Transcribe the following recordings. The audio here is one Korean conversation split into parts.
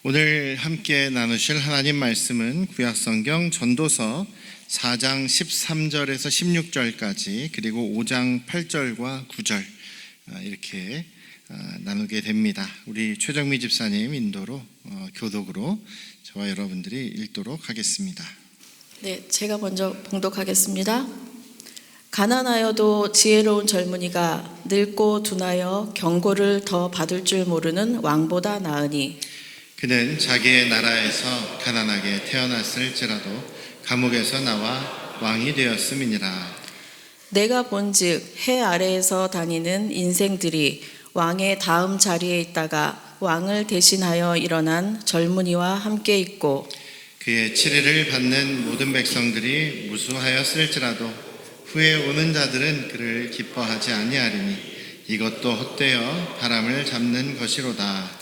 오늘 함께 나누실 하나님 말씀은 구약성경 전도서 4장 13절에서 16절까지 그리고 5장 8절과 9절 이렇게 나누게 됩니다. 우리 최정미 집사님 인도로 교독으로 저와 여러분들이 읽도록 하겠습니다. 네, 제가 먼저 봉독하겠습니다. 가난하여도 지혜로운 젊은이가 늙고 둔하여 경고를 더 받을 줄 모르는 왕보다 나으니 그는 자기의 나라에서 가난하게 태어났을지라도 감옥에서 나와 왕이 되었음이니라. 내가 본즉 해 아래에서 다니는 인생들이 왕의 다음 자리에 있다가 왕을 대신하여 일어난 젊은이와 함께 있고 그의 치리를 받는 모든 백성들이 무수하였을지라도 후에 오는 자들은 그를 기뻐하지 아니하리니 이것도 헛되어 바람을 잡는 것이로다.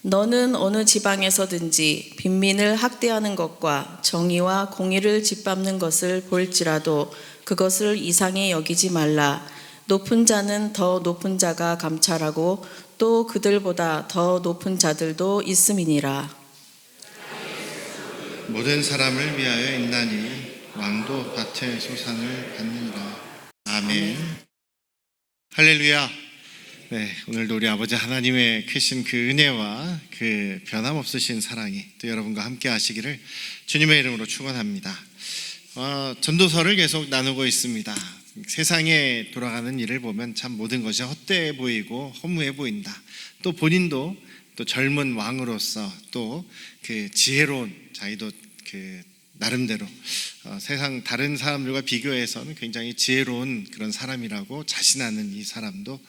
너는 어느 지방에서든지 빈민을 학대하는 것과 정의와 공의를 짓밟는 것을 볼지라도 그것을 이상히 여기지 말라. 높은 자는 더 높은 자가 감찰하고 또 그들보다 더 높은 자들도 있음이니라. 모든 사람을 위하여 있나니 왕도 밭의 소산을 받느니라. 아멘. 할렐루야. 네, 오늘도 우리 아버지 하나님의 크신 그 은혜와 그 변함없으신 사랑이 또 여러분과 함께 하시기를 주님의 이름으로 축원합니다. 전도서를 계속 나누고 있습니다. 세상에 돌아가는 일을 보면 참 모든 것이 헛되어 보이고 허무해 보인다. 또 본인도 또 젊은 왕으로서 또 그 지혜로운 자기도 그 나름대로 세상 다른 사람들과 비교해서는 굉장히 지혜로운 그런 사람이라고 자신하는 이 사람도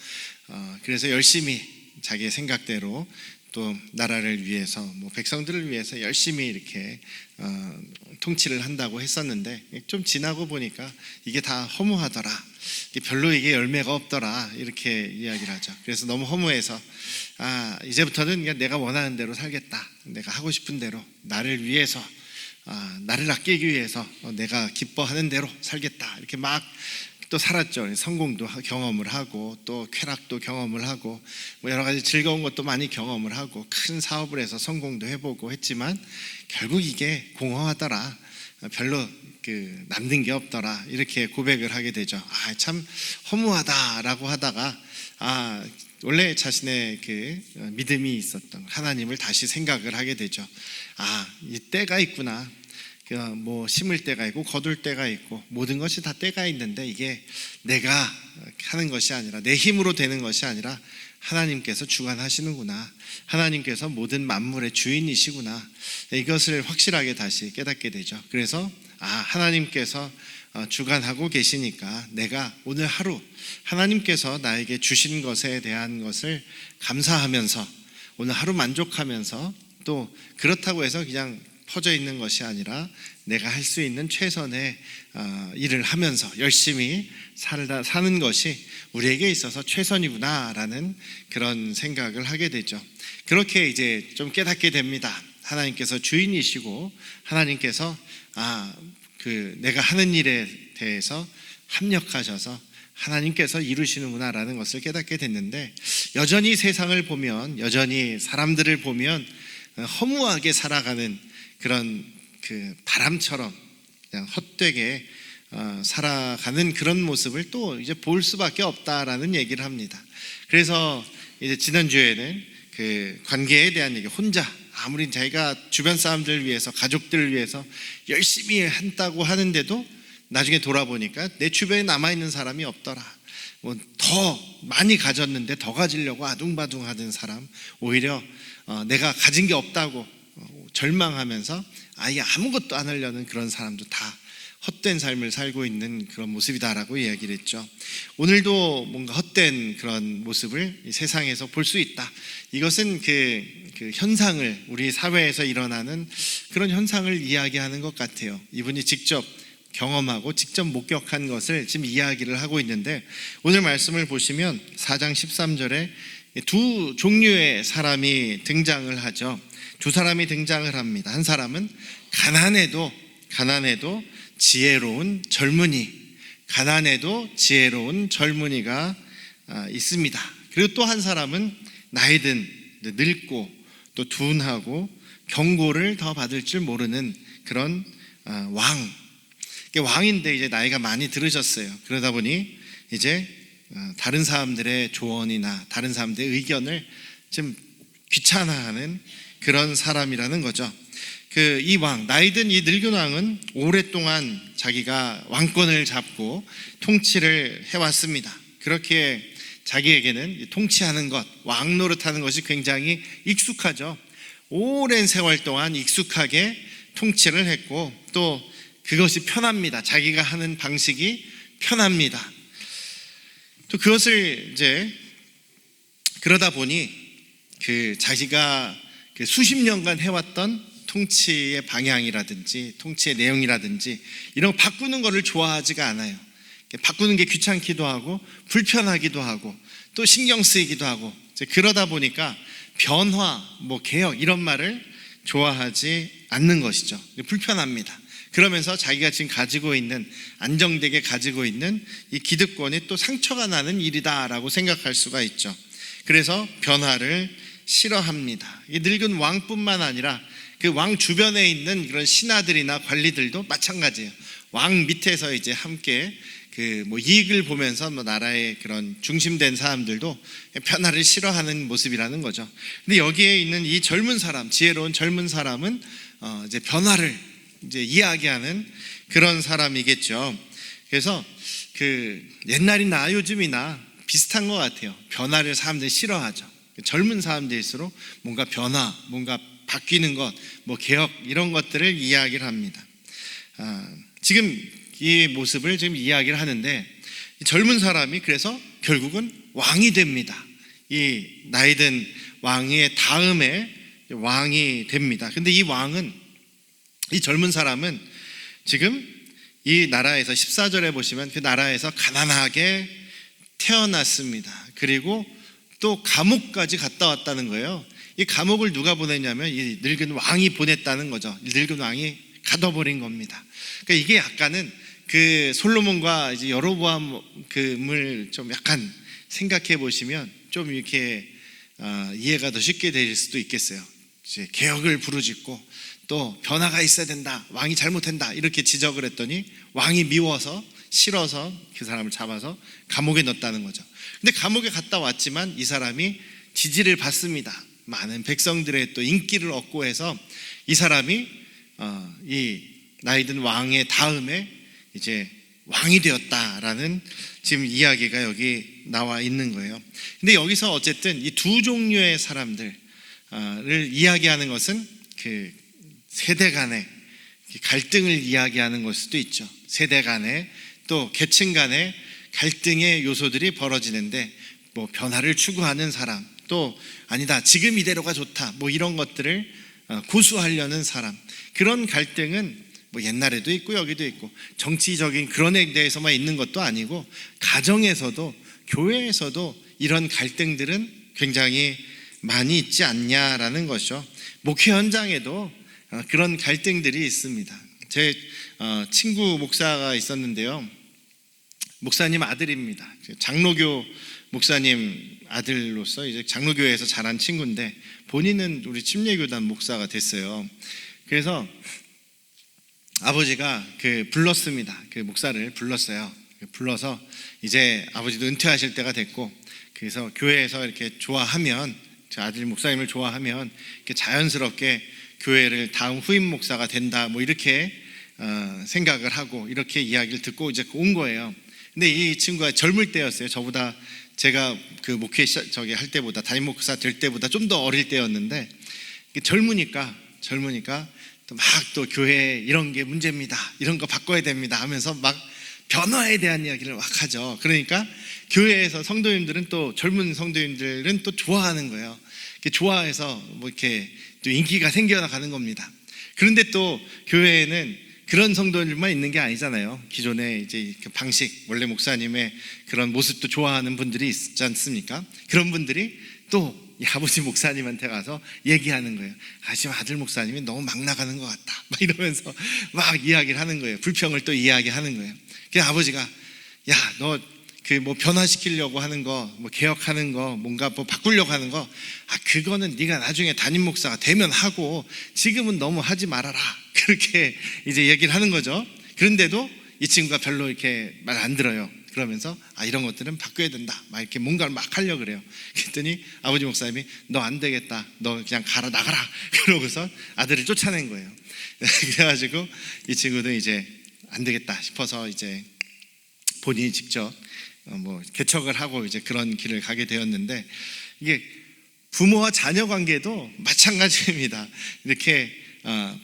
그래서 열심히 자기의 생각대로 또 나라를 위해서 백성들을 위해서 열심히 이렇게 통치를 한다고 했었는데 좀 지나고 보니까 이게 다 허무하더라, 별로 이게 열매가 없더라 이렇게 이야기를 하죠. 그래서 너무 허무해서 이제부터는 그냥 내가 원하는 대로 살겠다, 내가 하고 싶은 대로 나를 위해서 나를 아끼기 위해서 내가 기뻐하는 대로 살겠다 이렇게 막 또 살았죠. 성공도 경험을 하고 또 쾌락도 경험을 하고 여러 가지 즐거운 것도 많이 경험을 하고 큰 사업을 해서 성공도 해보고 했지만 결국 이게 공허하더라, 별로 남는 게 없더라 이렇게 고백을 하게 되죠. 참 허무하다라고 하다가 원래 자신의 그 믿음이 있었던 하나님을 다시 생각을 하게 되죠. 이 때가 있구나. 심을 때가 있고 거둘 때가 있고 모든 것이 다 때가 있는데 이게 내가 하는 것이 아니라 내 힘으로 되는 것이 아니라 하나님께서 주관하시는구나, 하나님께서 모든 만물의 주인이시구나, 이것을 확실하게 다시 깨닫게 되죠. 그래서 하나님께서 주관하고 계시니까 내가 오늘 하루 하나님께서 나에게 주신 것에 대한 것을 감사하면서 오늘 하루 만족하면서 또 그렇다고 해서 그냥 퍼져 있는 것이 아니라 내가 할 수 있는 최선의 일을 하면서 열심히 사는 것이 우리에게 있어서 최선이구나라는 그런 생각을 하게 되죠. 그렇게 이제 좀 깨닫게 됩니다. 하나님께서 주인이시고 하나님께서 내가 하는 일에 대해서 합력하셔서 하나님께서 이루시는구나라는 것을 깨닫게 됐는데 여전히 세상을 보면, 여전히 사람들을 보면 허무하게 살아가는 그런 그 바람처럼 그냥 헛되게 살아가는 그런 모습을 또 이제 볼 수밖에 없다라는 얘기를 합니다. 그래서 이제 지난주에는 그 관계에 대한 얘기, 혼자 아무리 자기가 주변 사람들을 위해서, 가족들을 위해서 열심히 한다고 하는데도 나중에 돌아보니까 내 주변에 남아있는 사람이 없더라. 더 많이 가졌는데 더 가지려고 아둥바둥하던 사람, 오히려 내가 가진 게 없다고 절망하면서 아예 아무것도 안 하려는 그런 사람도 다 헛된 삶을 살고 있는 그런 모습이다라고 이야기를 했죠. 오늘도 뭔가 헛된 그런 모습을 이 세상에서 볼 수 있다. 이것은 그 현상을, 우리 사회에서 일어나는 그런 현상을 이야기하는 것 같아요. 이분이 직접 경험하고 직접 목격한 것을 지금 이야기를 하고 있는데 오늘 말씀을 보시면 4장 13절에 두 종류의 사람이 등장을 하죠. 두 사람이 등장을 합니다. 한 사람은 가난해도 지혜로운 젊은이, 가난해도 지혜로운 젊은이가 있습니다. 그리고 또 한 사람은 나이든 늙고 또 둔하고 경고를 더 받을 줄 모르는 그런 왕. 왕인데 이제 나이가 많이 들으셨어요. 그러다 보니 이제 다른 사람들의 조언이나 다른 사람들의 의견을 좀 귀찮아하는 그런 사람이라는 거죠. 이 왕, 나이 든 이 늙은 왕은 오랫동안 자기가 왕권을 잡고 통치를 해왔습니다. 그렇게 자기에게는 통치하는 것, 왕 노릇하는 것이 굉장히 익숙하죠. 오랜 세월 동안 익숙하게 통치를 했고 또 그것이 편합니다. 자기가 하는 방식이 편합니다. 또 그것을 이제 그러다 보니 자기가 수십 년간 해왔던 통치의 방향이라든지 통치의 내용이라든지 이런 거 바꾸는 거를 좋아하지가 않아요. 바꾸는 게 귀찮기도 하고 불편하기도 하고 또 신경 쓰이기도 하고 그러다 보니까 변화, 개혁 이런 말을 좋아하지 않는 것이죠. 불편합니다. 그러면서 자기가 지금 가지고 있는 안정되게 가지고 있는 이 기득권이 또 상처가 나는 일이다라고 생각할 수가 있죠. 그래서 변화를 싫어합니다. 이 늙은 왕뿐만 아니라 그 왕 주변에 있는 그런 신하들이나 관리들도 마찬가지예요. 왕 밑에서 이제 함께 이익을 보면서 나라의 그런 중심된 사람들도 변화를 싫어하는 모습이라는 거죠. 근데 여기에 있는 이 젊은 사람, 지혜로운 젊은 사람은 이제 변화를 이제 이야기하는 그런 사람이겠죠. 그래서 옛날이나 요즘이나 비슷한 것 같아요. 변화를 사람들이 싫어하죠. 젊은 사람들일수록 뭔가 변화, 뭔가 바뀌는 것, 개혁 이런 것들을 이야기를 합니다. 지금 이 모습을 지금 이야기를 하는데 이 젊은 사람이 그래서 결국은 왕이 됩니다. 이 나이든 왕의 다음에 왕이 됩니다. 근데 이 왕은 이 젊은 사람은 지금 이 나라에서 14절에 보시면 그 나라에서 가난하게 태어났습니다. 그리고 또 감옥까지 갔다 왔다는 거예요. 이 감옥을 누가 보냈냐면 이 늙은 왕이 보냈다는 거죠. 이 늙은 왕이 가둬버린 겁니다. 그러니까 이게 약간은 솔로몬과 이제 여로보암을 좀 약간 생각해 보시면 좀 이렇게 이해가 더 쉽게 될 수도 있겠어요. 이제 개혁을 부르짖고 또 변화가 있어야 된다. 왕이 잘못한다. 이렇게 지적을 했더니 왕이 미워서 싫어서 그 사람을 잡아서 감옥에 넣었다는 거죠. 근데 감옥에 갔다 왔지만 이 사람이 지지를 받습니다. 많은 백성들의 또 인기를 얻고 해서 이 사람이 이 나이든 왕의 다음에 이제 왕이 되었다라는 지금 이야기가 여기 나와 있는 거예요. 근데 여기서 어쨌든 이 두 종류의 사람들을 이야기하는 것은 세대 간의 갈등을 이야기하는 걸 수도 있죠. 세대 간의 또 계층 간의 갈등의 요소들이 벌어지는데 변화를 추구하는 사람, 또 아니다 지금 이대로가 좋다 이런 것들을 고수하려는 사람, 그런 갈등은 옛날에도 있고 여기도 있고 정치적인 그런 데 대해서만 있는 것도 아니고 가정에서도 교회에서도 이런 갈등들은 굉장히 많이 있지 않냐라는 것이죠. 목회 현장에도 그런 갈등들이 있습니다. 제 친구 목사가 있었는데요. 목사님 아들입니다. 장로교 목사님 아들로서 이제 장로교회에서 자란 친구인데 본인은 우리 침례교단 목사가 됐어요. 그래서 아버지가 불렀습니다. 목사를 불렀어요. 불러서 이제 아버지도 은퇴하실 때가 됐고 그래서 교회에서 이렇게 좋아하면 제 아들 목사님을 좋아하면 이렇게 자연스럽게 교회를 다음 후임 목사가 된다 이렇게 생각을 하고 이렇게 이야기를 듣고 이제 온 거예요. 근데 이 친구가 젊을 때였어요. 저보다 제가 목회 할 때보다 담임 목사 될 때보다 좀 더 어릴 때였는데 젊으니까 또 교회 이런 게 문제입니다. 이런 거 바꿔야 됩니다 하면서 막 변화에 대한 이야기를 막 하죠. 그러니까 교회에서 성도님들은 또 젊은 성도님들은 또 좋아하는 거예요. 좋아해서 이렇게 또 인기가 생겨나가는 겁니다. 그런데 또 교회에는 그런 성도들만 있는 게 아니잖아요. 기존에 이제 방식, 원래 목사님의 그런 모습도 좋아하는 분들이 있지 않습니까? 그런 분들이 또 이 아버지 목사님한테 가서 얘기하는 거예요. 지금 아들 목사님이 너무 막 나가는 것 같다. 막 이러면서 막 이야기를 하는 거예요. 불평을 또 이야기하는 거예요. 그래서 아버지가 야, 너 그 뭐 변화시키려고 하는 거, 뭐 개혁하는 거, 뭔가 뭐 바꾸려고 하는 거, 그거는 네가 나중에 담임 목사가 되면 하고 지금은 너무 하지 말아라. 그렇게 이제 얘기를 하는 거죠. 그런데도 이 친구가 별로 이렇게 말 안 들어요. 그러면서 이런 것들은 바꿔야 된다. 막 이렇게 뭔가를 막 하려고 그래요. 그랬더니 아버지 목사님이 너 안 되겠다. 너 그냥 나가라. 그러고서 아들을 쫓아낸 거예요. 그래가지고 이 친구도 이제 안 되겠다 싶어서 이제 본인이 직접 뭐 개척을 하고 이제 그런 길을 가게 되었는데, 이게 부모와 자녀 관계도 마찬가지입니다. 이렇게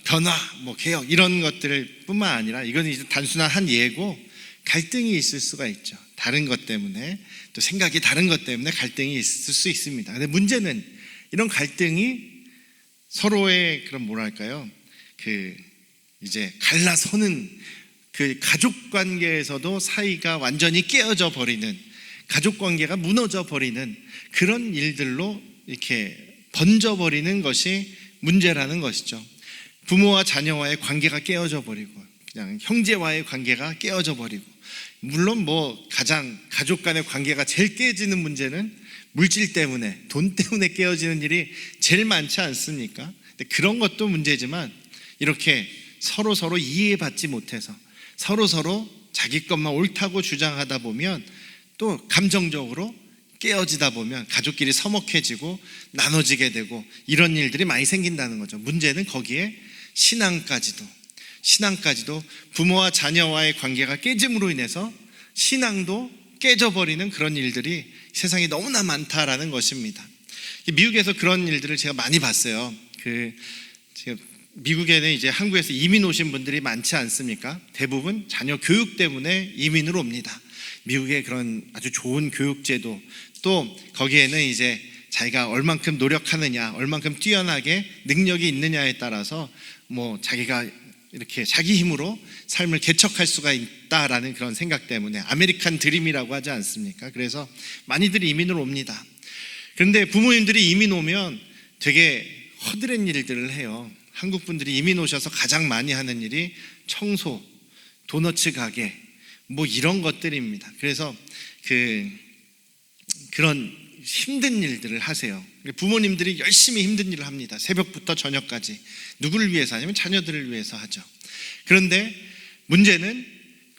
변화, 뭐 개혁 이런 것들 뿐만 아니라 이건 이제 단순한 한 예고, 갈등이 있을 수가 있죠. 다른 것 때문에, 또 생각이 다른 것 때문에 갈등이 있을 수 있습니다. 근데 문제는 이런 갈등이 서로의 그런 뭐랄까요, 그 이제 갈라서는 그 가족 관계에서도 사이가 완전히 깨어져 버리는, 가족 관계가 무너져 버리는 그런 일들로 이렇게 번져 버리는 것이 문제라는 것이죠. 부모와 자녀와의 관계가 깨어져 버리고, 그냥 형제와의 관계가 깨어져 버리고, 물론 뭐 가장 가족 간의 관계가 제일 깨지는 문제는 물질 때문에, 돈 때문에 깨어지는 일이 제일 많지 않습니까? 근데 그런 것도 문제지만, 이렇게 서로 이해받지 못해서 서로 자기 것만 옳다고 주장하다 보면 또 감정적으로 깨어지다 보면 가족끼리 서먹해지고 나눠지게 되고 이런 일들이 많이 생긴다는 거죠. 문제는 거기에 신앙까지도 부모와 자녀와의 관계가 깨짐으로 인해서 신앙도 깨져버리는 그런 일들이 세상에 너무나 많다라는 것입니다. 미국에서 그런 일들을 제가 많이 봤어요. 미국에는 이제 한국에서 이민 오신 분들이 많지 않습니까? 대부분 자녀 교육 때문에 이민으로 옵니다. 미국의 그런 아주 좋은 교육제도, 또 거기에는 이제 자기가 얼만큼 노력하느냐, 얼만큼 뛰어나게 능력이 있느냐에 따라서 뭐 자기가 이렇게 자기 힘으로 삶을 개척할 수가 있다라는 그런 생각 때문에 아메리칸 드림이라고 하지 않습니까? 그래서 많이들 이민으로 옵니다. 그런데 부모님들이 이민 오면 되게 허드렛 일들을 해요. 한국 분들이 이민 오셔서 가장 많이 하는 일이 청소, 도너츠 가게, 뭐 이런 것들입니다. 그래서 그런 힘든 일들을 하세요. 부모님들이 열심히 힘든 일을 합니다. 새벽부터 저녁까지. 누구를 위해서 하냐면 자녀들을 위해서 하죠. 그런데 문제는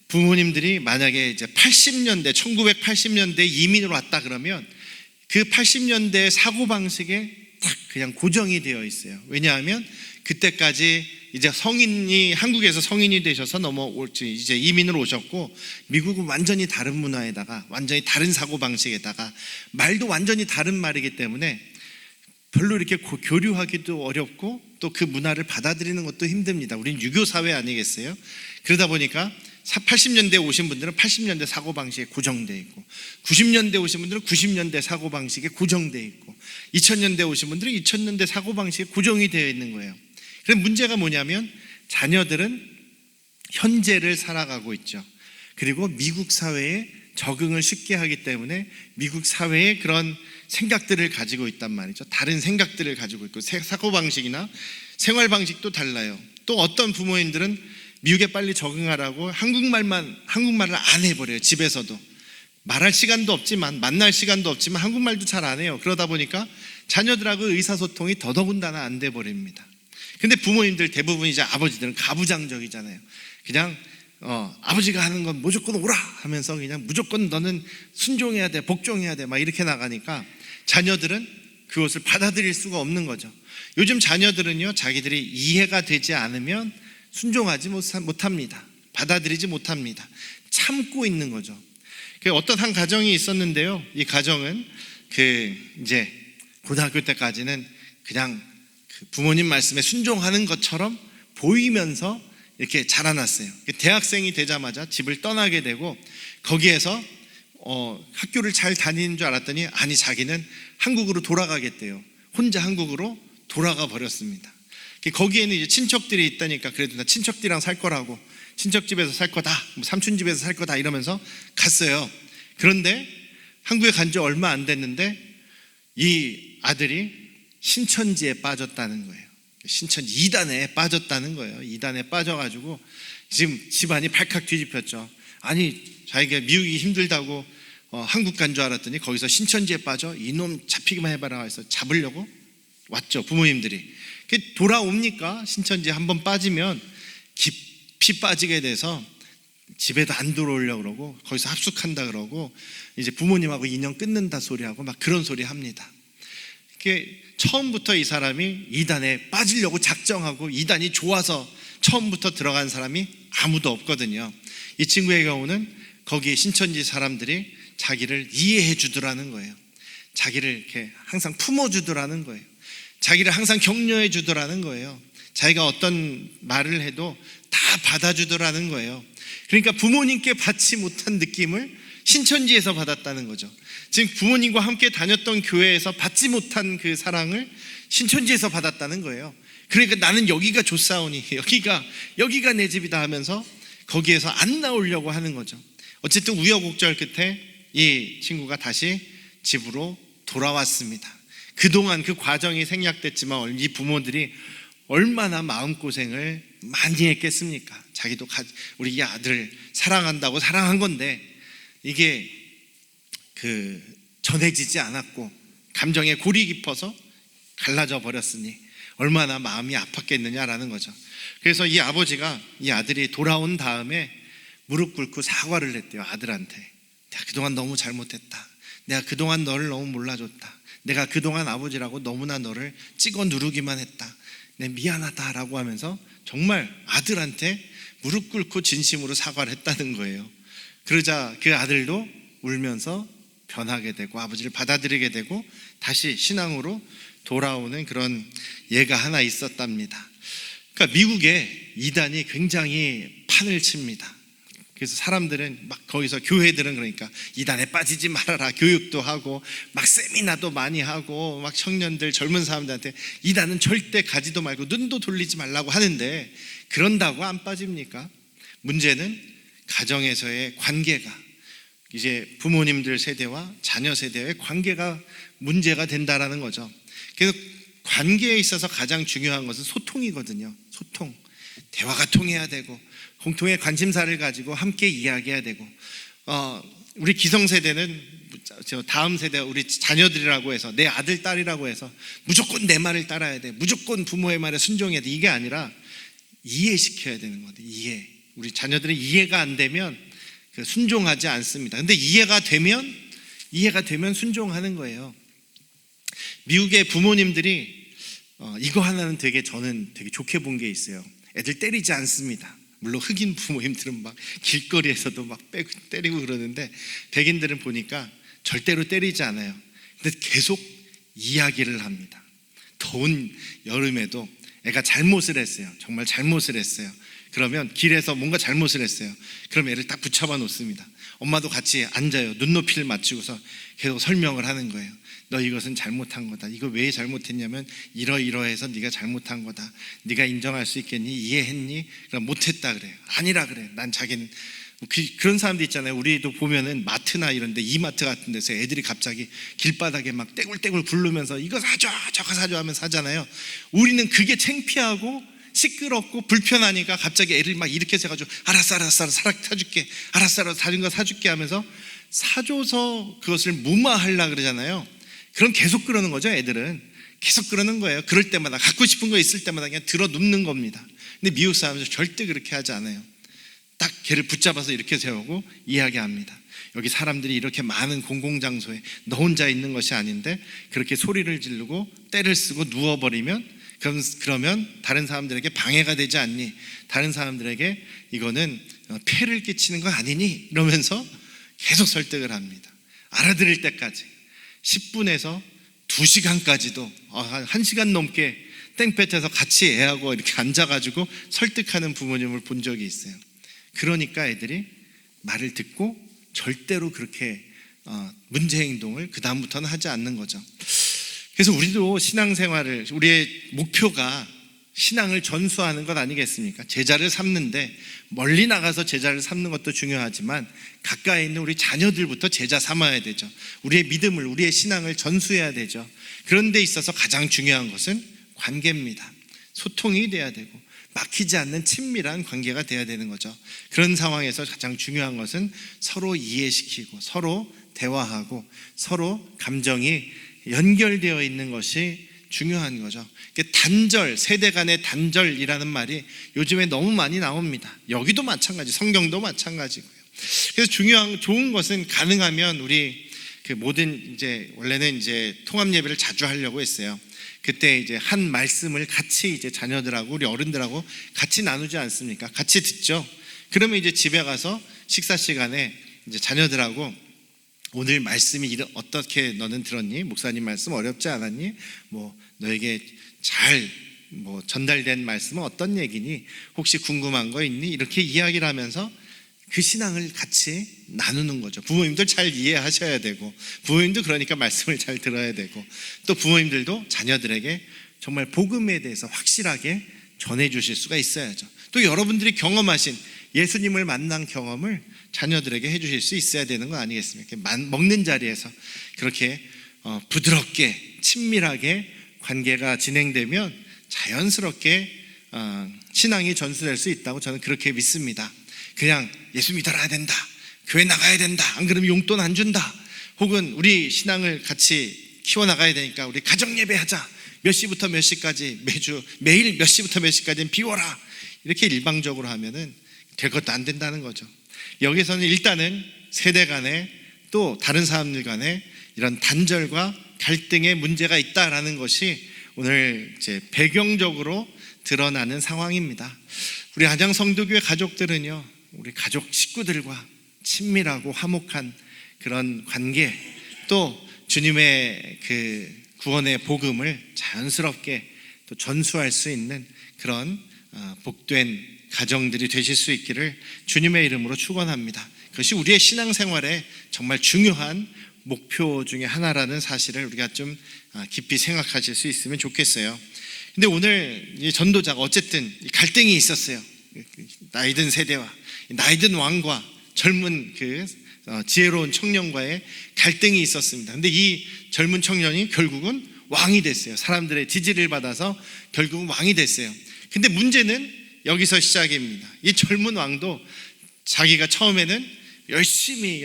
부모님들이 만약에 이제 1980년대 이민으로 왔다 그러면 그 80년대 사고방식에 딱 그냥 고정이 되어 있어요. 왜냐하면 그때까지 이제 한국에서 성인이 되셔서 이제 이민을 오셨고, 미국은 완전히 다른 문화에다가 완전히 다른 사고방식에다가 말도 완전히 다른 말이기 때문에 별로 이렇게 교류하기도 어렵고 또 그 문화를 받아들이는 것도 힘듭니다. 우린 유교 사회 아니겠어요? 그러다 보니까 80년대에 오신 분들은 80년대 사고방식에 고정되어 있고, 90년대 오신 분들은 90년대 사고방식에 고정되어 있고, 2000년대 오신 분들은 2000년대 사고방식에 고정이 되어 있는 거예요. 그럼 문제가 뭐냐면 자녀들은 현재를 살아가고 있죠. 그리고 미국 사회에 적응을 쉽게 하기 때문에 미국 사회의 그런 생각들을 가지고 있단 말이죠. 다른 생각들을 가지고 있고, 사고방식이나 생활방식도 달라요. 또 어떤 부모님들은 미국에 빨리 적응하라고 한국말을 안 해버려요. 집에서도 말할 시간도 없지만, 만날 시간도 없지만 한국말도 잘 안 해요. 그러다 보니까 자녀들하고 의사소통이 더더군다나 안 돼 버립니다. 근데 부모님들 대부분 이제 아버지들은 가부장적이잖아요. 그냥 아버지가 하는 건 무조건 오라 하면서 그냥 무조건 너는 순종해야 돼, 복종해야 돼, 막 이렇게 나가니까 자녀들은 그것을 받아들일 수가 없는 거죠. 요즘 자녀들은요, 자기들이 이해가 되지 않으면 순종하지 못합니다. 받아들이지 못합니다. 참고 있는 거죠. 어떤 한 가정이 있었는데요. 이 가정은 이제 고등학교 때까지는 그냥 부모님 말씀에 순종하는 것처럼 보이면서 이렇게 자라났어요. 대학생이 되자마자 집을 떠나게 되고, 거기에서 학교를 잘 다니는 줄 알았더니 아니, 자기는 한국으로 돌아가겠대요. 혼자 한국으로 돌아가 버렸습니다. 거기에는 이제 친척들이 있다니까 그래도 나 친척들이랑 살 거라고, 친척 집에서 살 거다, 삼촌 집에서 살 거다 이러면서 갔어요. 그런데 한국에 간 지 얼마 안 됐는데 이 아들이 신천지에 빠졌다는 거예요. 신천지 2단에 빠졌다는 거예요. 2단에 빠져가지고 지금 집안이 발칵 뒤집혔죠. 아니, 자기가 미국이 힘들다고 한국 간 줄 알았더니 거기서 신천지에 빠져 이놈 잡히기만 해봐라 해서 잡으려고 왔죠, 부모님들이. 돌아옵니까? 신천지에 한번 빠지면 깊이 빠지게 돼서 집에도 안 들어오려고 그러고 거기서 합숙한다 그러고 이제 부모님하고 인연 끊는다 소리하고 막 그런 소리 합니다. 처음부터 이 사람이 이단에 빠지려고 작정하고 이단이 좋아서 처음부터 들어간 사람이 아무도 없거든요. 이 친구의 경우는 거기 신천지 사람들이 자기를 이해해 주더라는 거예요. 자기를 이렇게 항상 품어주더라는 거예요. 자기를 항상 격려해 주더라는 거예요. 자기가 어떤 말을 해도 다 받아주더라는 거예요. 그러니까 부모님께 받지 못한 느낌을 신천지에서 받았다는 거죠. 지금 부모님과 함께 다녔던 교회에서 받지 못한 그 사랑을 신천지에서 받았다는 거예요. 그러니까 나는 여기가 좋사오니 여기가 내 집이다 하면서 거기에서 안 나오려고 하는 거죠. 어쨌든 우여곡절 끝에 이 친구가 다시 집으로 돌아왔습니다. 그동안 그 과정이 생략됐지만 이 부모들이 얼마나 마음고생을 많이 했겠습니까? 자기도 우리 이 아들 사랑한다고 사랑한 건데 이게 전해지지 않았고 감정에 골이 깊어서 갈라져 버렸으니 얼마나 마음이 아팠겠느냐라는 거죠. 그래서 이 아버지가 이 아들이 돌아온 다음에 무릎 꿇고 사과를 했대요. 아들한테 내가 그동안 너무 잘못했다. 내가 그동안 너를 너무 몰라줬다. 내가 그동안 아버지라고 너무나 너를 찍어 누르기만 했다. 내 미안하다라고 하면서 정말 아들한테 무릎 꿇고 진심으로 사과를 했다는 거예요. 그러자 그 아들도 울면서 변하게 되고 아버지를 받아들이게 되고 다시 신앙으로 돌아오는 그런 예가 하나 있었답니다. 그러니까 미국에 이단이 굉장히 판을 칩니다. 그래서 사람들은 막 거기서 교회들은 그러니까 이단에 빠지지 말아라 교육도 하고 막 세미나도 많이 하고 막 청년들 젊은 사람들한테 이단은 절대 가지도 말고 눈도 돌리지 말라고 하는데 그런다고 안 빠집니까? 문제는 가정에서의 관계가 이제 부모님들 세대와 자녀 세대의 관계가 문제가 된다라는 거죠. 그래서 관계에 있어서 가장 중요한 것은 소통이거든요. 소통, 대화가 통해야 되고 공통의 관심사를 가지고 함께 이야기해야 되고 우리 기성세대는 다음 세대 우리 자녀들이라고 해서 내 아들 딸이라고 해서 무조건 내 말을 따라야 돼, 무조건 부모의 말에 순종해야 돼, 이게 아니라 이해시켜야 되는 거예요. 이해. 우리 자녀들은 이해가 안 되면 순종하지 않습니다. 근데 이해가 되면 순종하는 거예요. 미국의 부모님들이 이거 하나는 저는 되게 좋게 본 게 있어요. 애들 때리지 않습니다. 물론 흑인 부모님들은 막 길거리에서도 막 때리고 그러는데 백인들은 보니까 절대로 때리지 않아요. 근데 계속 이야기를 합니다. 더운 여름에도 애가 잘못을 했어요. 정말 잘못을 했어요. 그러면 길에서 뭔가 잘못을 했어요. 그럼 애를 딱 붙잡아 놓습니다. 엄마도 같이 앉아요. 눈높이를 맞추고서 계속 설명을 하는 거예요. 너 이것은 잘못한 거다. 이거 왜 잘못했냐면 이러이러해서 네가 잘못한 거다. 네가 인정할 수 있겠니? 이해했니? 그럼 못했다 그래요. 아니라 그래. 난 자기는 그런 사람들 있잖아요. 우리도 보면은 마트나 이런데 이마트 같은 데서 애들이 갑자기 길바닥에 막 떼굴떼굴 굴르면서 이거 사줘 저거 사줘 하면서 사잖아요. 우리는 그게 창피하고 시끄럽고 불편하니까 갑자기 애를 막 이렇게 해가지고 알았어 사줄게, 알았어 다른 거 사줄게 하면서 사줘서 그것을 무마하려고 그러잖아요. 그럼 계속 그러는 거죠. 애들은 계속 그러는 거예요. 그럴 때마다 갖고 싶은 거 있을 때마다 그냥 들어 눕는 겁니다. 근데 미국 사람들은 절대 그렇게 하지 않아요. 딱 걔를 붙잡아서 이렇게 세우고 이야기합니다. 여기 사람들이 이렇게 많은 공공장소에 너 혼자 있는 것이 아닌데 그렇게 소리를 지르고 때를 쓰고 누워버리면 그러면 다른 사람들에게 방해가 되지 않니? 다른 사람들에게 이거는 폐를 끼치는 거 아니니? 이러면서 계속 설득을 합니다. 알아들을 때까지 10분에서 2시간까지도 1시간 넘게 땡볕에서 같이 애하고 이렇게 앉아가지고 설득하는 부모님을 본 적이 있어요. 그러니까 애들이 말을 듣고 절대로 그렇게 문제 행동을 그 다음부터는 하지 않는 거죠. 그래서 우리도 신앙생활을, 우리의 목표가 신앙을 전수하는 것 아니겠습니까? 제자를 삼는데 멀리 나가서 제자를 삼는 것도 중요하지만 가까이 있는 우리 자녀들부터 제자 삼아야 되죠. 우리의 믿음을, 우리의 신앙을 전수해야 되죠. 그런 데 있어서 가장 중요한 것은 관계입니다. 소통이 돼야 되고 막히지 않는 친밀한 관계가 돼야 되는 거죠. 그런 상황에서 가장 중요한 것은 서로 이해시키고 서로 대화하고 서로 감정이 연결되어 있는 것이 중요한 거죠. 단절, 세대 간의 단절이라는 말이 요즘에 너무 많이 나옵니다. 여기도 마찬가지, 성경도 마찬가지고요. 그래서 좋은 것은 가능하면 우리 모든 원래는 통합 예배를 자주 하려고 했어요. 그때 한 말씀을 같이 자녀들하고 우리 어른들하고 같이 나누지 않습니까? 같이 듣죠. 그러면 집에 가서 식사 시간에 자녀들하고 오늘 말씀이 어떻게 너는 들었니? 목사님 말씀 어렵지 않았니? 너에게 잘 전달된 말씀은 어떤 얘기니? 혹시 궁금한 거 있니? 이렇게 이야기를 하면서 그 신앙을 같이 나누는 거죠. 부모님들 잘 이해하셔야 되고, 부모님도 그러니까 말씀을 잘 들어야 되고, 또 부모님들도 자녀들에게 정말 복음에 대해서 확실하게 전해주실 수가 있어야죠. 또 여러분들이 경험하신 예수님을 만난 경험을 자녀들에게 해주실 수 있어야 되는 거 아니겠습니까? 먹는 자리에서 그렇게 부드럽게 친밀하게 관계가 진행되면 자연스럽게 신앙이 전수될 수 있다고 저는 그렇게 믿습니다. 그냥 예수 믿어야 된다, 교회 나가야 된다, 안 그러면 용돈 안 준다, 혹은 우리 신앙을 같이 키워나가야 되니까 우리 가정 예배하자, 몇 시부터 몇 시까지 매일 몇 시부터 몇 시까지는 비워라, 이렇게 일방적으로 하면은 될 것도 안 된다는 거죠. 여기서는 일단은 세대 간에 또 다른 사람들 간에 이런 단절과 갈등의 문제가 있다라는 것이 오늘 배경적으로 드러나는 상황입니다. 우리 안양 성도교회 가족들은요, 우리 가족 식구들과 친밀하고 화목한 그런 관계, 또 주님의 구원의 복음을 자연스럽게 또 전수할 수 있는 그런 복된 가정들이 되실 수 있기를 주님의 이름으로 축원합니다. 그것이 우리의 신앙생활에 정말 중요한 목표 중에 하나라는 사실을 우리가 좀 깊이 생각하실 수 있으면 좋겠어요. 근데 오늘 이 전도자가 어쨌든 갈등이 있었어요. 나이든 세대와 나이든 왕과 젊은 지혜로운 청년과의 갈등이 있었습니다. 근데 이 젊은 청년이 결국은 왕이 됐어요. 사람들의 지지를 받아서 결국은 왕이 됐어요. 근데 문제는 여기서 시작입니다. 이 젊은 왕도 자기가 처음에는 열심히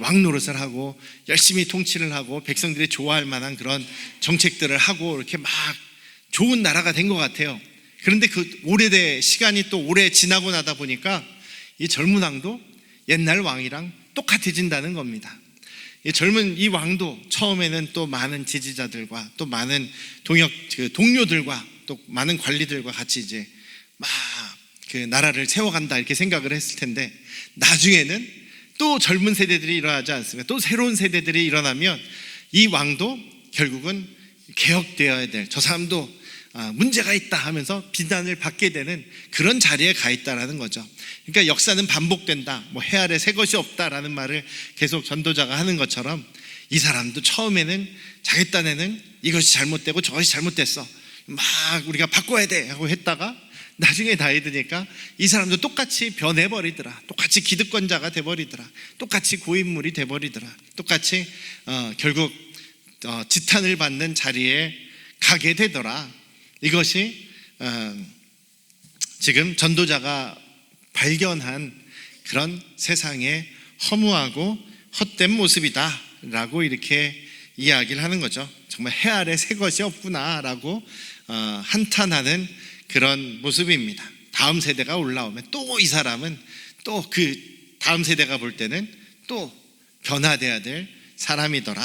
왕 노릇을 하고 열심히 통치를 하고 백성들이 좋아할 만한 그런 정책들을 하고 이렇게 막 좋은 나라가 된 것 같아요. 그런데 시간이 또 오래 지나고 나다 보니까 이 젊은 왕도 옛날 왕이랑 똑같아진다는 겁니다. 이 왕도 처음에는 또 많은 지지자들과 또 많은 동료들과 또 많은 관리들과 같이 막 나라를 세워간다 이렇게 생각을 했을 텐데, 나중에는 또 젊은 세대들이 일어나지 않습니까? 또 새로운 세대들이 일어나면 이 왕도 결국은 개혁되어야 될, 저 사람도 문제가 있다 하면서 비난을 받게 되는 그런 자리에 가 있다라는 거죠. 그러니까 역사는 반복된다, 해 아래 새 것이 없다라는 말을 계속 전도자가 하는 것처럼 이 사람도 처음에는 자기 딴에는 이것이 잘못되고 저것이 잘못됐어, 막 우리가 바꿔야 돼 하고 했다가 나중에 나이 드니까 이 사람도 똑같이 변해버리더라, 똑같이 기득권자가 돼버리더라, 똑같이 고인물이 돼버리더라, 똑같이 결국 지탄을 받는 자리에 가게 되더라. 이것이 지금 전도자가 발견한 그런 세상의 허무하고 헛된 모습이다 라고 이렇게 이야기를 하는 거죠. 정말 해 아래 새 것이 없구나 라고 한탄하는 그런 모습입니다. 다음 세대가 올라오면 또 이 사람은 또 다음 세대가 볼 때는 또 변화돼야 될 사람이더라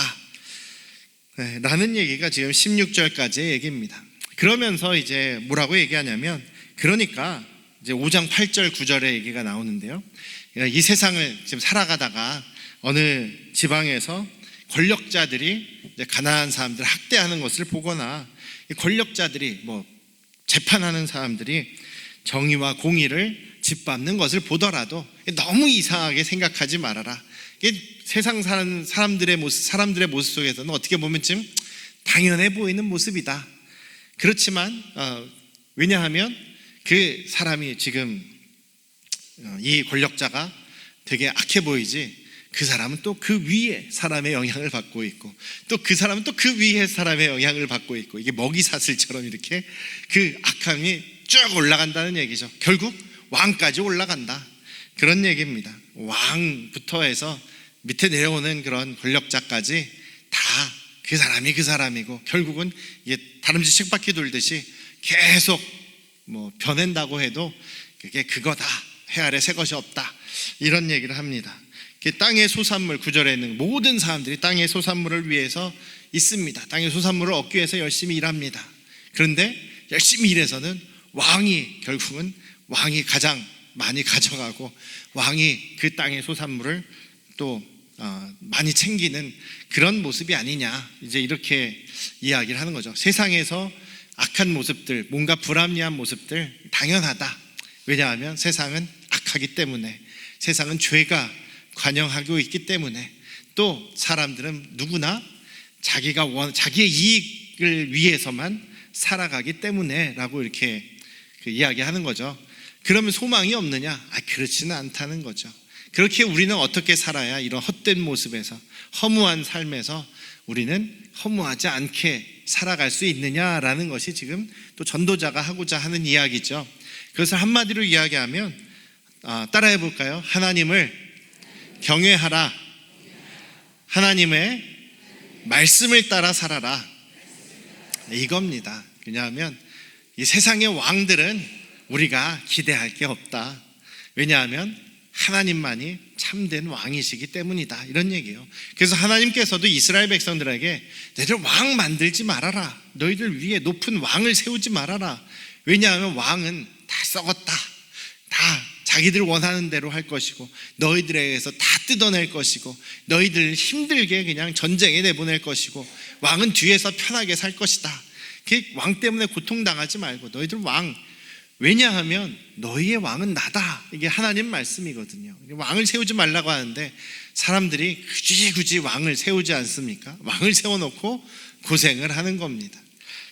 라는 얘기가 지금 16절까지의 얘기입니다. 그러면서 뭐라고 얘기하냐면, 그러니까 5장 8절 9절의 얘기가 나오는데요, 이 세상을 지금 살아가다가 어느 지방에서 권력자들이 가난한 사람들을 학대하는 것을 보거나, 이 권력자들이 재판하는 사람들이 정의와 공의를 짓밟는 것을 보더라도 너무 이상하게 생각하지 말아라. 세상 사는 사람들의 모습 속에서는 어떻게 보면 좀 당연해 보이는 모습이다. 그렇지만 왜냐하면 그 사람이 지금 이 권력자가 되게 악해 보이지, 그 사람은 또 그 위에 사람의 영향을 받고 있고, 또 그 사람은 또 그 위에 사람의 영향을 받고 있고, 이게 먹이사슬처럼 이렇게 그 악함이 쭉 올라간다는 얘기죠. 결국 왕까지 올라간다, 그런 얘기입니다. 왕부터 해서 밑에 내려오는 그런 권력자까지 다 그 사람이 그 사람이고, 결국은 이게 다람쥐 쳇바퀴 돌듯이 계속 뭐 변한다고 해도 그게 그거다, 해 아래 새 것이 없다, 이런 얘기를 합니다. 땅의 소산물, 구절에 있는 모든 사람들이 땅의 소산물을 위해서 있습니다. 땅의 소산물을 얻기 위해서 열심히 일합니다. 그런데 열심히 일해서는 결국은 왕이 가장 많이 가져가고, 왕이 그 땅의 소산물을 또 많이 챙기는 그런 모습이 아니냐, 이제 이렇게 이야기를 하는 거죠. 세상에서 악한 모습들, 뭔가 불합리한 모습들 당연하다. 왜냐하면 세상은 악하기 때문에, 세상은 죄가 관영하고 있기 때문에, 또 사람들은 누구나 자기의 이익을 위해서만 살아가기 때문에 라고 이렇게 이야기하는 거죠. 그러면 소망이 없느냐? 그렇지는 않다는 거죠. 그렇게 우리는 어떻게 살아야 이런 헛된 모습에서, 허무한 삶에서 우리는 허무하지 않게 살아갈 수 있느냐라는 것이 지금 또 전도자가 하고자 하는 이야기죠. 그것을 한마디로 이야기하면 따라해 볼까요? 하나님을 경외하라, 하나님의 말씀을 따라 살아라, 이겁니다. 왜냐하면 이 세상의 왕들은 우리가 기대할 게 없다. 왜냐하면 하나님만이 참된 왕이시기 때문이다, 이런 얘기예요. 그래서 하나님께서도 이스라엘 백성들에게 너희들 왕 만들지 말아라, 너희들 위에 높은 왕을 세우지 말아라. 왜냐하면 왕은 다 썩었다, 다 자기들 원하는 대로 할 것이고, 너희들에게서 다 뜯어낼 것이고, 너희들 힘들게 그냥 전쟁에 내보낼 것이고, 왕은 뒤에서 편하게 살 것이다. 왕 때문에 고통당하지 말고 너희들 왕, 왜냐하면 너희의 왕은 나다, 이게 하나님 말씀이거든요. 왕을 세우지 말라고 하는데 사람들이 굳이 왕을 세우지 않습니까? 왕을 세워놓고 고생을 하는 겁니다.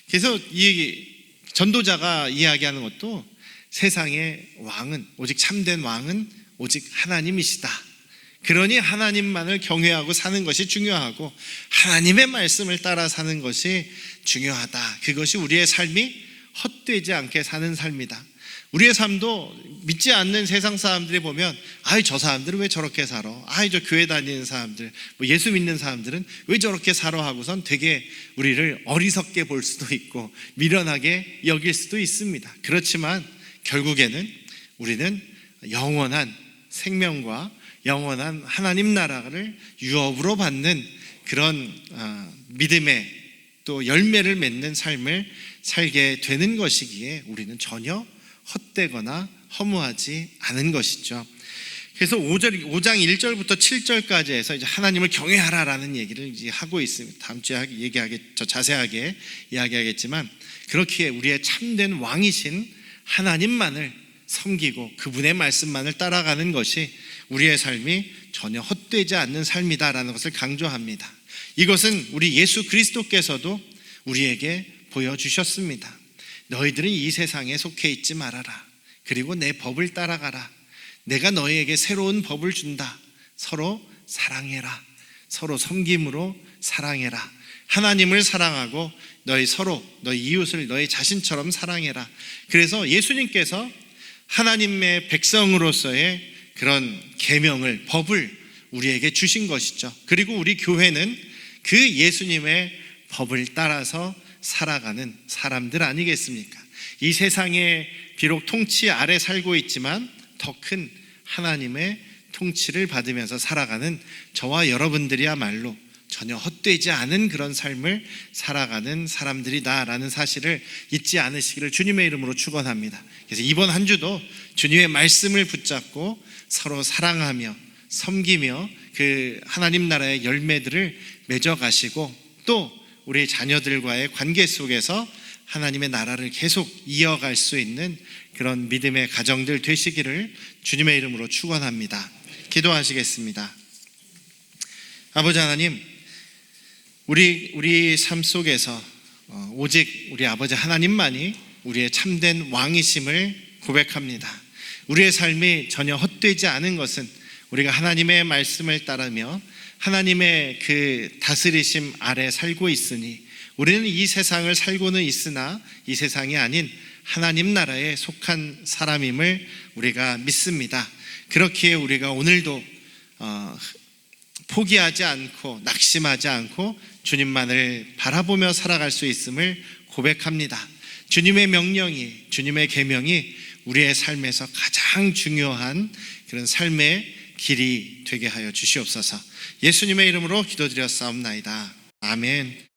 그래서 이 전도자가 이야기하는 것도 세상의 왕은, 오직 참된 왕은 오직 하나님이시다. 그러니 하나님만을 경외하고 사는 것이 중요하고, 하나님의 말씀을 따라 사는 것이 중요하다. 그것이 우리의 삶이 헛되지 않게 사는 삶이다. 우리의 삶도 믿지 않는 세상 사람들이 보면, 저 사람들은 왜 저렇게 살아? 저 교회 다니는 사람들, 예수 믿는 사람들은 왜 저렇게 살아? 하고선 되게 우리를 어리석게 볼 수도 있고 미련하게 여길 수도 있습니다. 그렇지만 결국에는 우리는 영원한 생명과 영원한 하나님 나라를 유업으로 받는 그런 믿음의 또 열매를 맺는 삶을 살게 되는 것이기에 우리는 전혀 헛되거나 허무하지 않은 것이죠. 그래서 5장 1절부터 7절까지 해서 이제 하나님을 경외하라라는 얘기를 이제 하고 있습니다. 다음 주에 더 자세하게 이야기하겠지만, 그렇게 우리의 참된 왕이신 하나님만을 섬기고 그분의 말씀만을 따라가는 것이 우리의 삶이 전혀 헛되지 않는 삶이다라는 것을 강조합니다. 이것은 우리 예수 그리스도께서도 우리에게 보여주셨습니다. 너희들은 이 세상에 속해 있지 말아라. 그리고 내 법을 따라가라. 내가 너희에게 새로운 법을 준다. 서로 사랑해라. 서로 섬김으로 사랑해라. 하나님을 사랑하고 너희 이웃을 너희 자신처럼 사랑해라. 그래서 예수님께서 하나님의 백성으로서의 그런 계명을, 법을 우리에게 주신 것이죠. 그리고 우리 교회는 그 예수님의 법을 따라서 살아가는 사람들 아니겠습니까? 이 세상에 비록 통치 아래 살고 있지만 더 큰 하나님의 통치를 받으면서 살아가는 저와 여러분들이야말로 전혀 헛되지 않은 그런 삶을 살아가는 사람들이다라는 사실을 잊지 않으시기를 주님의 이름으로 축원합니다. 그래서 이번 한 주도 주님의 말씀을 붙잡고 서로 사랑하며 섬기며 그 하나님 나라의 열매들을 맺어가시고, 또 우리 자녀들과의 관계 속에서 하나님의 나라를 계속 이어갈 수 있는 그런 믿음의 가정들 되시기를 주님의 이름으로 축원합니다. 기도하시겠습니다. 아버지 하나님, 우리 삶 속에서 오직 우리 아버지 하나님만이 우리의 참된 왕이심을 고백합니다. 우리의 삶이 전혀 헛되지 않은 것은 우리가 하나님의 말씀을 따르며 하나님의 그 다스리심 아래 살고 있으니, 우리는 이 세상을 살고는 있으나 이 세상이 아닌 하나님 나라에 속한 사람임을 우리가 믿습니다. 그렇기에 우리가 오늘도 포기하지 않고 낙심하지 않고 주님만을 바라보며 살아갈 수 있음을 고백합니다. 주님의 명령이, 주님의 계명이 우리의 삶에서 가장 중요한 그런 삶의 길이 되게 하여 주시옵소서. 예수님의 이름으로 기도드렸사옵나이다. 아멘.